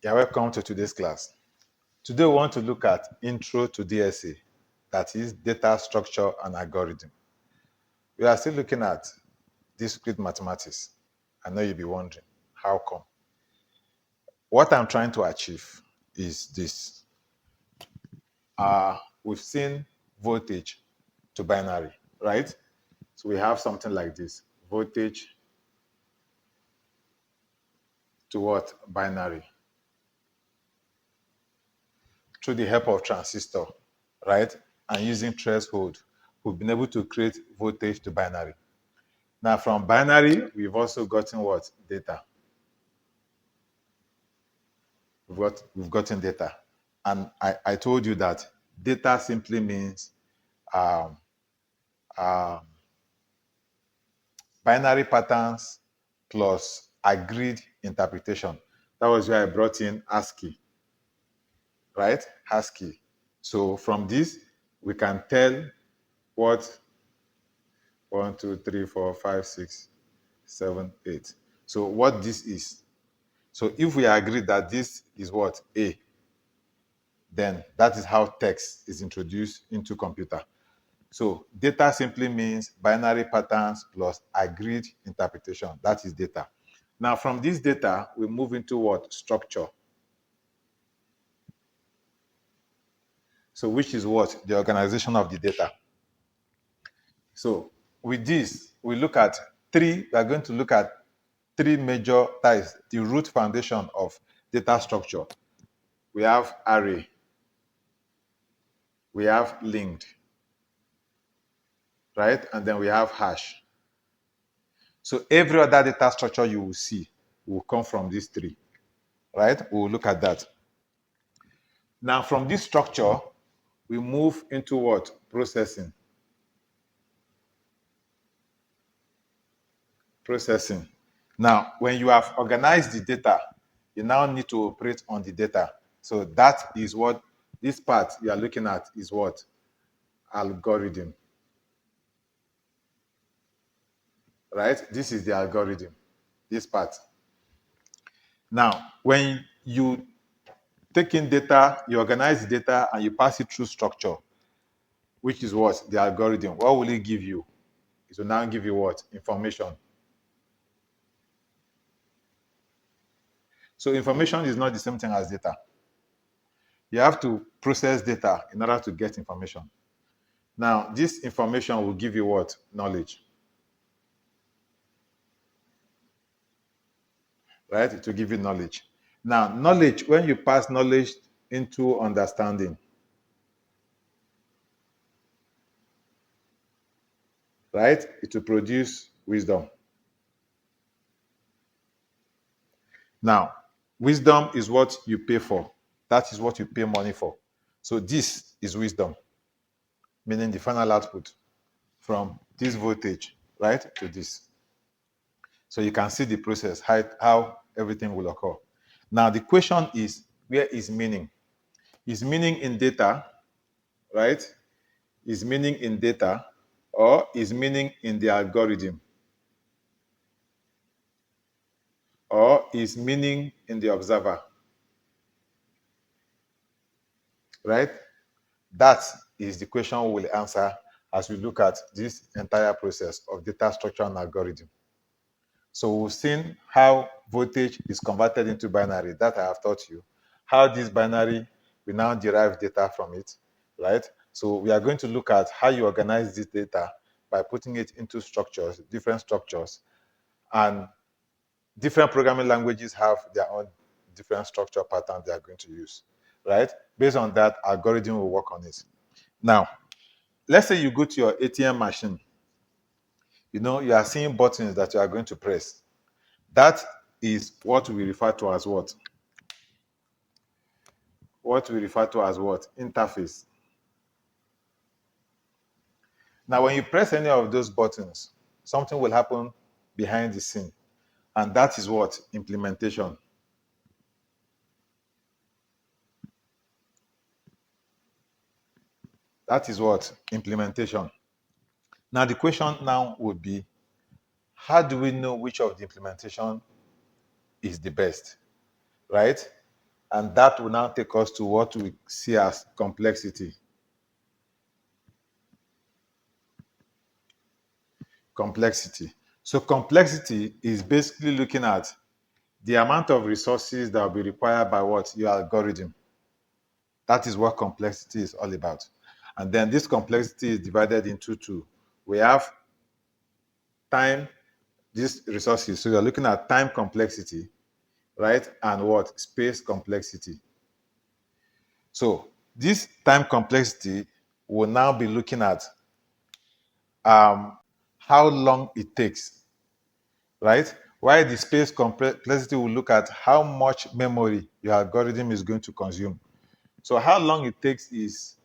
You're welcome to today's class. Today we want to look at Intro to DSA, that is Data Structure and Algorithm. We are still looking at discrete mathematics. I know you'll be wondering, how come? What I'm trying to achieve is this. We've seen voltage to binary, right? So we have something like this, voltage to what? Binary. Through the help of transistor, right? And using threshold, we've been able to create voltage to binary. Now from binary, we've also gotten what? Data. We've gotten data. And I told you that data simply means um, um, binary patterns plus agreed interpretation. That was where I brought in ASCII, right? ASCII. So from this, we can tell what 1, 2, 3, 4, 5, 6, 7, 8. So what this is. So if we agree that this is what? A, then that is how text is introduced into computer. So data simply means binary patterns plus agreed interpretation. That is data. Now from this data, we move into what? Structure. So which is what? The organization of the data. So with this, we are going to look at three major types, the root foundation of data structure. We have array, we have linked, right? And then we have hash. So every other data structure you will see will come from these three, right? We'll look at that. Now from this structure, we move into what? Processing. Processing. Now, when you have organized the data, you now need to operate on the data. So that is what this part you are looking at is what? Algorithm. Right? This is the algorithm, this part. Now, when you take in data, you organize the data, and you pass it through structure, which is what? The algorithm. What will it give you? It will now give you what? Information. So information is not the same thing as data. You have to process data in order to get information. Now, this information will give you what? Knowledge. Right? It will give you knowledge. Now, knowledge, when you pass knowledge into understanding, right? It will produce wisdom. Now, wisdom is what you pay for. That is what you pay money for. So this is wisdom, meaning the final output from this voltage, right, to this. So you can see the process, how everything will occur. Now, the question is, where is meaning? Is meaning in data, right? Is meaning in data, or is meaning in the algorithm? Or is meaning in the observer? Right? That is the question we will answer as we look at this entire process of data structure and algorithm. So we've seen how voltage is converted into binary, that I have taught you. How this binary, we now derive data from it, right? So we are going to look at how you organize this data by putting it into structures, different structures, and different programming languages have their own different structure patterns they are going to use, right? Based on that, algorithm will work on it. Now, let's say you go to your ATM machine. You know, you are seeing buttons that you are going to press. That is what we refer to as what? What we refer to as what? Interface. Now, when you press any of those buttons, something will happen behind the scene. And that is what? Implementation. That is what? Implementation. Now, the question now would be, how do we know which of the implementation is the best, right? And that will now take us to what we see as complexity. Complexity. So complexity is basically looking at the amount of resources that will be required by what? Your algorithm. That is what complexity is all about. And then this complexity is divided into two. We have time, these resources. So you're looking at time complexity, right? And what? Space complexity. So this time complexity will now be looking at how long it takes, right? While the space complexity will look at how much memory your algorithm is going to consume. So how long it takes is,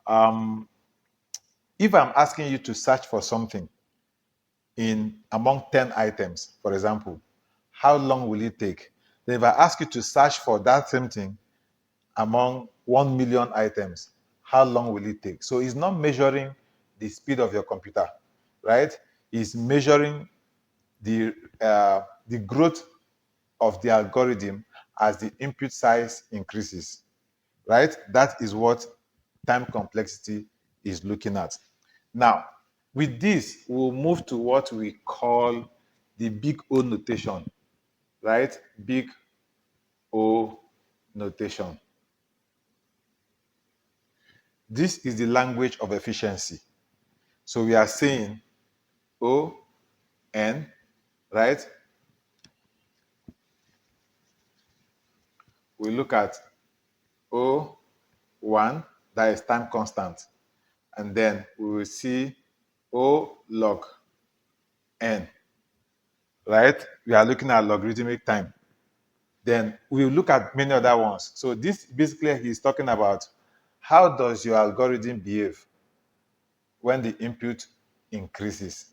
if I'm asking you to search for something in among 10 items, for example, how long will it take? Then if I ask you to search for that same thing among 1 million items, how long will it take? So it's not measuring the speed of your computer, right? It's measuring the growth of the algorithm as the input size increases, right? That is what time complexity is looking at. Now, with this, we'll move to what we call the big O notation, right? Big O notation. This is the language of efficiency. So we are saying O, N, right? We look at O1, that is time constant. And then we will see O log N, right? We are looking at logarithmic time. Then we will look at many other ones. So this basically he's talking about how does your algorithm behave when the input increases.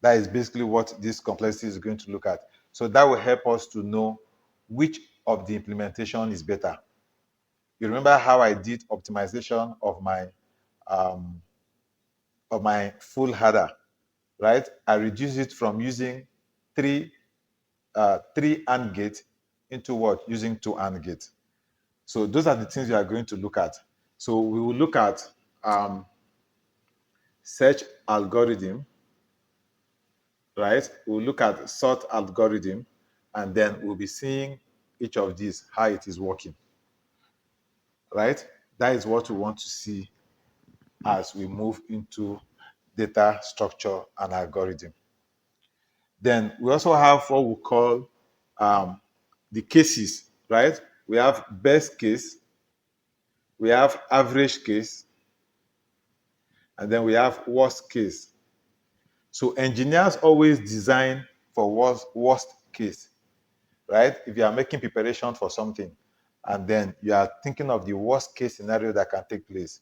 That is basically what this complexity is going to look at. So that will help us to know which of the implementation is better. You remember how I did optimization um, of my full header, right? I reduced it from using three AND gate into what? Using two AND gate. So those are the things we are going to look at. So we will look at search algorithm, right? We'll look at sort algorithm, and then we'll be seeing each of these, how it is working, right? That is what we want to see as we move into data structure and algorithm. Then we also have what we call the cases, right? We have best case, we have average case, and then we have worst case. So engineers always design for worst case, right? If you are making preparation for something and then you are thinking of the worst case scenario that can take place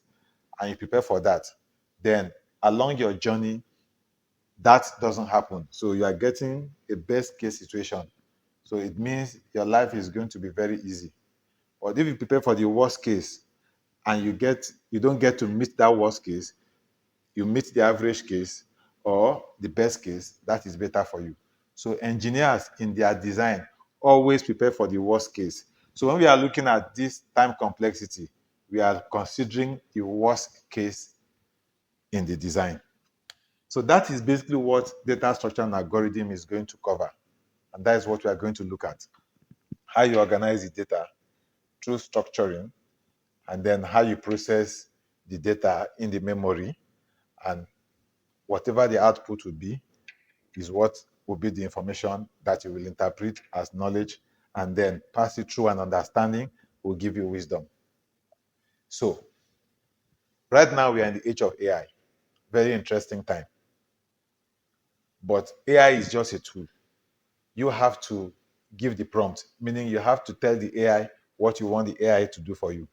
and you prepare for that, then along your journey, that doesn't happen. So you are getting a best case situation. So it means your life is going to be very easy. But if you prepare for the worst case and you don't get to meet that worst case, you meet the average case or the best case, that is better for you. So engineers in their design always prepare for the worst case. So when we are looking at this time complexity, we are considering the worst case in the design. So that is basically what data structure and algorithm is going to cover. And that is what we are going to look at. How you organize the data through structuring, and then how you process the data in the memory, and whatever the output will be is what will be the information that you will interpret as knowledge, and then pass it through an understanding will give you wisdom. So right now we are in the age of AI. Very interesting time. But AI is just a tool. You have to give the prompt, meaning you have to tell the AI what you want the AI to do for you.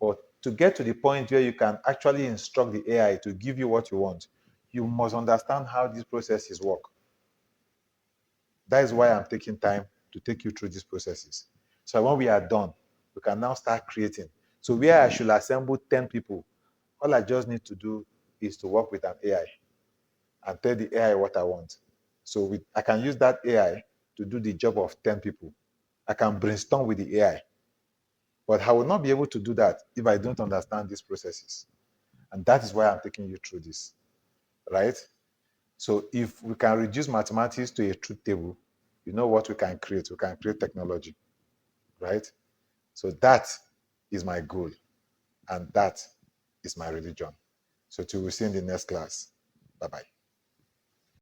But to get to the point where you can actually instruct the AI to give you what you want, you must understand how these processes work. That is why I'm taking time to take you through these processes. So when we are done, we can now start creating. So where I should assemble 10 people, all I just need to do is to work with an AI and tell the AI what I want. So I can use that AI to do the job of 10 people. I can brainstorm with the AI. But I will not be able to do that if I don't understand these processes. And that is why I'm taking you through this, right? So if we can reduce mathematics to a truth table, you know what we can create? We can create technology, right? So that is my goal, and that is my religion. So till we see in the next class. Bye-bye.